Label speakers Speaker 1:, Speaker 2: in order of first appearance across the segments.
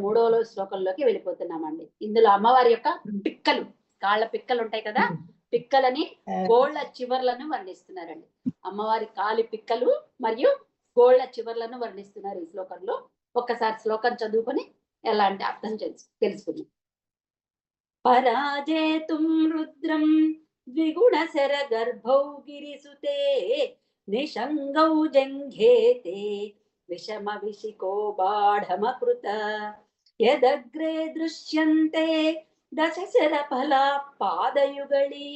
Speaker 1: మూడవ శ్లోకంలోకి వెళ్ళిపోతున్నామండి. ఇందులో అమ్మవారి యొక్క పిక్కలు, కాళ్ళ పిక్కలు ఉంటాయి కదా, పిక్కలని గోళ్ల చివర్లను వర్ణిస్తున్నారండి. అమ్మవారి కాలి పిక్కలు మరియు గోళ్ల చివర్లను వర్ణిస్తున్నారు ఈ శ్లోకంలో. ఒక్కసారి శ్లోకం చదువుకొని ఎలాంటి అర్థం తెలుసుకుందాం. పరాజేతుం రుద్రం ద్విగుణశర గర్భౌ గిరిసుతే నిషంగౌ జంఘేతే విషమ విషికో బాఢమకృత యదగ్రే దృశ్యంతే దశశర ఫలా పాదయుగళీ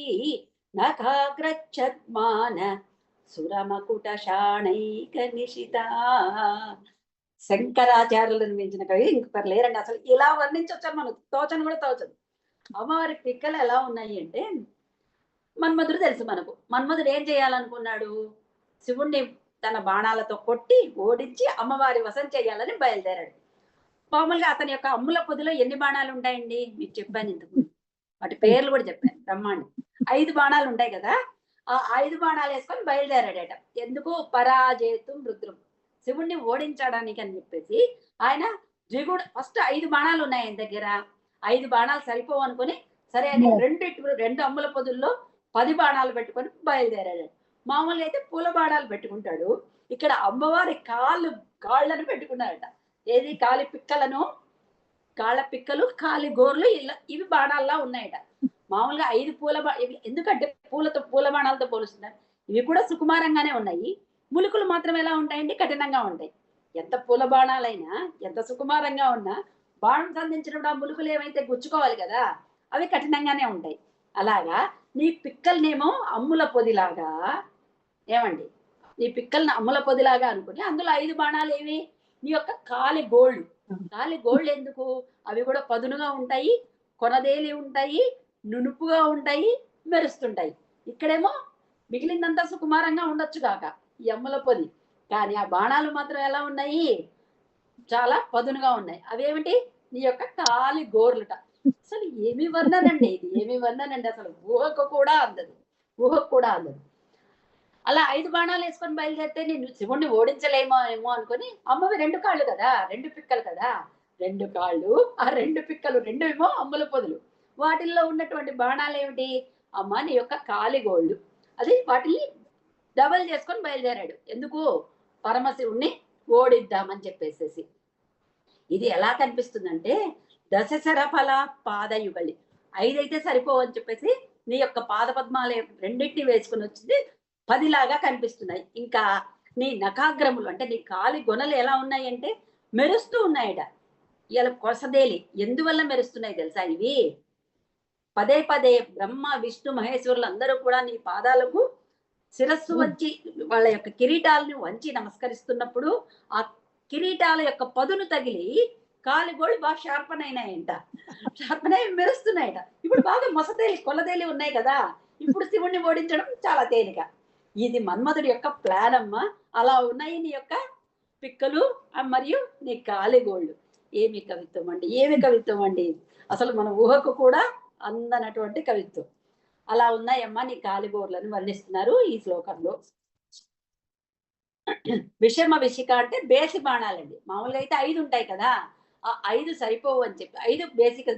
Speaker 1: నఖాగ్రచ్ఛద్మాన సురమకుట శాణైక నిశిత. శంకరాచార్యులు నిర్మించిన కవి ఇంకొకరు లేరండి. అసలు ఇలా వర్ణించొచ్చారు మనకు తోచను కూడా తోచదు. అమ్మవారి పిక్కలు ఎలా ఉన్నాయి అంటే, మన్మధుడు తెలుసు మనకు. మన్మధుడు ఏం చేయాలనుకున్నాడు? శివుణ్ణి తన బాణాలతో కొట్టి ఓడించి అమ్మవారి వశం చేయాలని బయలుదేరాడు. మామూలుగా అతని యొక్క అమ్ముల పొదిలో ఎన్ని బాణాలు ఉంటాయండి మీకు చెప్పాను ఇంతకు, వాటి పేర్లు కూడా చెప్పాను. బ్రహ్మాండం 5 బాణాలు ఉంటాయి కదా, ఆ 5 బాణాలు వేసుకొని బయలుదేరాడట. ఎందుకు? పరాజేతుం రుద్రం, శివుణ్ణి ఓడించడానికి అని చెప్పేసి ఆయన ద్విగుడు ఫస్ట్ 5 బాణాలు ఉన్నాయి ఆయన దగ్గర. 5 బాణాలు సరిపోవు అనుకుని సరే అని రెండు అమ్ముల పొదుల్లో 10 బాణాలు పెట్టుకొని బయలుదేరాడు. మామూలుగా అయితే పూల బాణాలు పెట్టుకుంటాడు, ఇక్కడ అమ్మవారి కాళ్ళను పెట్టుకున్నాడట. ఏది? కాలి పిక్కలను, కాళ్ళ పిక్కలు, కాలి గోర్లు, ఇవి బాణాల్లా ఉన్నాయట. మామూలుగా 5 ఇవి ఎందుకంటే పూల బాణాలతో పోలుస్తున్నారు. ఇవి కూడా సుకుమారంగానే ఉన్నాయి. ములుకులు మాత్రం ఎలా ఉంటాయండి? కఠినంగా ఉంటాయి. ఎంత పూల బాణాలైనా ఎంత సుకుమారంగా ఉన్నా బాణం సంధించినప్పుడు ఆ ములుకులు ఏమైతే గుచ్చుకోవాలి కదా, అవి కఠినంగానే ఉంటాయి. అలాగా నీ పిక్కల్నేమో అమ్ముల పొదిలాగా, ఏమండి, నీ పిక్కల్ని అమ్ముల పొదిలాగా అనుకుని అందులో 5 బాణాలు ఏవి? నీ యొక్క కాలి గోళ్ళు. కాలి గోళ్ళు ఎందుకు? అవి కూడా పదునుగా ఉంటాయి, కొనదేలి ఉంటాయి, నునుపుగా ఉంటాయి, మెరుస్తుంటాయి. ఇక్కడేమో మిగిలిందంతా సుకుమారంగా ఉండొచ్చు కాక ఈ అమ్ముల పొది, కానీ ఆ బాణాలు మాత్రం ఎలా ఉన్నాయి? చాలా పదునుగా ఉన్నాయి. అవేమిటి? నీ యొక్క కాలి గోర్లుట. అసలు ఏమి వర్ణనండి ఇది, ఏమి వర్ణనండి, అసలు ఊహకు కూడా అందదు. అలా 5 బాణాలు వేసుకొని బయలుదేరితే నేను శివుణ్ణి ఓడించలేమో అనుకుని, అమ్మవి 2 కాళ్ళు కదా, 2 పిక్కలు కదా, 2 కాళ్ళు, ఆ 2 పిక్కలు, 2 ఏమో అమ్ముల పొదులు. వాటిల్లో ఉన్నటువంటి బాణాలు ఏమిటి? అమ్మ నీ యొక్క కాలిగోళ్ళు. అది వాటిని డబల్ చేసుకొని బయలుదేరాడు. ఎందుకు? పరమశివుణ్ణి ఓడిద్దామని చెప్పేసేసి. ఇది ఎలా కనిపిస్తుందంటే, దశశర ఫల పాదయుగళి, 5 అయితే సరిపోవని చెప్పేసి నీ యొక్క పాద పద్మాలు రెండింటిని వేసుకుని వచ్చింది 10 లాగా కనిపిస్తున్నాయి. ఇంకా నీ నఖాగ్రములు అంటే నీ కాలి గొనలు ఎలా ఉన్నాయంటే మెరుస్తూ ఉన్నాయట. ఇలా కొసదేలి ఎందువల్ల మెరుస్తున్నాయి తెలుసా? ఇవి పదే పదే బ్రహ్మ విష్ణు మహేశ్వరులు అందరూ కూడా నీ పాదాలకు శిరస్సు వంచి వాళ్ళ యొక్క కిరీటాలను వంచి నమస్కరిస్తున్నప్పుడు ఆ కిరీటాల యొక్క పదును తగిలి కాలిగోళ్ళు బాగా షార్పన్ అయినాయంట. షార్పన్ అయి మెరుస్తున్నాయట. ఇప్పుడు బాగా కొలదేలి ఉన్నాయి కదా, ఇప్పుడు శివుణ్ణి ఓడించడం చాలా తేలిక. ఇది మన్మధుడి యొక్క ప్లాన్ అమ్మ. అలా ఉన్నాయి నీ యొక్క పిక్కలు మరియు నీ కాలిగోళ్ళు. ఏమి కవిత్వం అండి, ఏమి కవిత్వం అండి, అసలు మన ఊహకు కూడా అందనటువంటి కవిత్వం. అలా ఉన్నాయమ్మా నీ కాలిగోర్లను వర్ణిస్తున్నారు ఈ శ్లోకంలో. విషమ విషిక అంటే బేసి బాణాలండి. మామూలుగా అయితే 5 ఉంటాయి కదా, ఆ 5 సరిపోవు అని చెప్పి, 5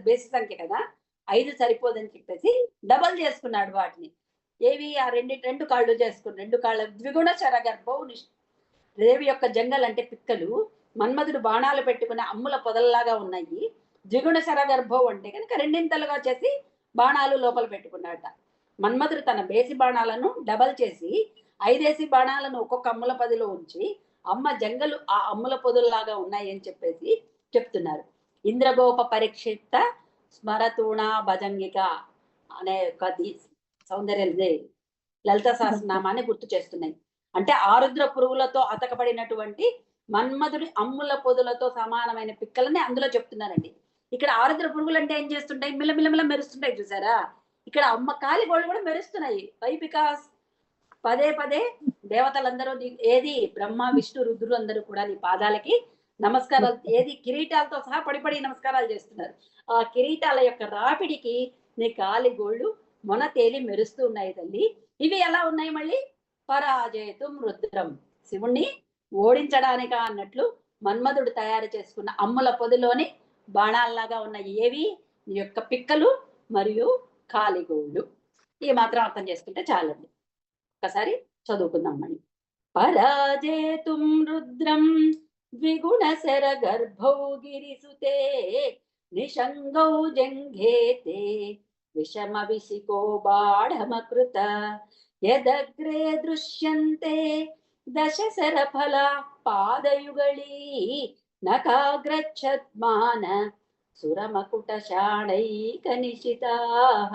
Speaker 1: బేసి సంఖ్య కదా, 5 సరిపోదని చెప్పేసి డబల్ చేసుకున్నాడు వాటిని. ఏవి? ఆ 2 కాళ్ళు చేసుకుని 2 కాళ్ళ ద్విగుణ శరగర్భౌ దేవి యొక్క జంగల్ అంటే పిక్కలు, మన్మధుడు బాణాలు పెట్టుకునే అమ్ముల పొదల్లాగా ఉన్నాయి. ద్విగుణ శరగర్భౌ అంటే కనుక 2 చేసి బాణాలు లోపల పెట్టుకున్నాడట. మన్మధుడు తన బేసి బాణాలను డబల్ చేసి 5 బాణాలను ఒక్కొక్క అమ్ముల పొదిలో ఉంచి అమ్మ జంగలు ఆ అమ్ముల పొదుల్లాగా ఉన్నాయి అని చెప్పేసి చెప్తున్నారు. ఇంద్రగోప పరీక్షిత స్మరతూణ భజంగిక అనే ఒక సౌందర్య లలిత సహస్రనామాన్ని గుర్తు చేస్తున్నాయి. అంటే ఆరుద్ర పురుగులతో అతకబడినటువంటి మన్మధుడి అమ్ముల పొదులతో సమానమైన పిక్కలని అందులో చెప్తున్నారండి. ఇక్కడ ఆరుద్ర పురుగులు అంటే ఏం చేస్తుంటాయి? మిలమిలమిల మెరుస్తుంటాయి చూసారా. ఇక్కడ అమ్మ కాలి గోళ్ళు కూడా మెరుస్తున్నాయి. వై? బికాస్ పదే పదే దేవతలందరూ ఏది బ్రహ్మ విష్ణు రుద్రులు అందరూ కూడా నీ పాదాలకి నమస్కారాలు, ఏది కిరీటాలతో సహా పడి నమస్కారాలు చేస్తున్నారు. ఆ కిరీటాల యొక్క రాపిడికి నీ కాలి గోళ్ళు మొన తేలి మెరుస్తూ ఉన్నాయి తల్లి. ఇవి ఎలా ఉన్నాయి? మళ్ళీ పరాజేతుం రుద్రం, శివుణ్ణి ఓడించడానిక అన్నట్లు మన్మధుడు తయారు చేసుకున్న అమ్ముల పొదిలోని బాణాల్లాగా ఉన్న ఏవి నీ యొక్క పిక్కలు మరియు కాలిగోళ్ళు. ఈ మాత్రం అర్థం చేసుకుంటే చాలండి. ఒకసారి చదువుకుందాం మళ్ళీ. పరాజేతుం రుద్రం ద్విగుణశర గర్భౌ గిరిసుతే నిషంగౌ జంఘేతే విషమ విసికో బాఢమకృత యదగ్రే దృశ్యంతే దశశర ఫల పాదయుగళీ నకాగ్రచ్ఛద్మాన సురమకుట శాణైక నిశితాః.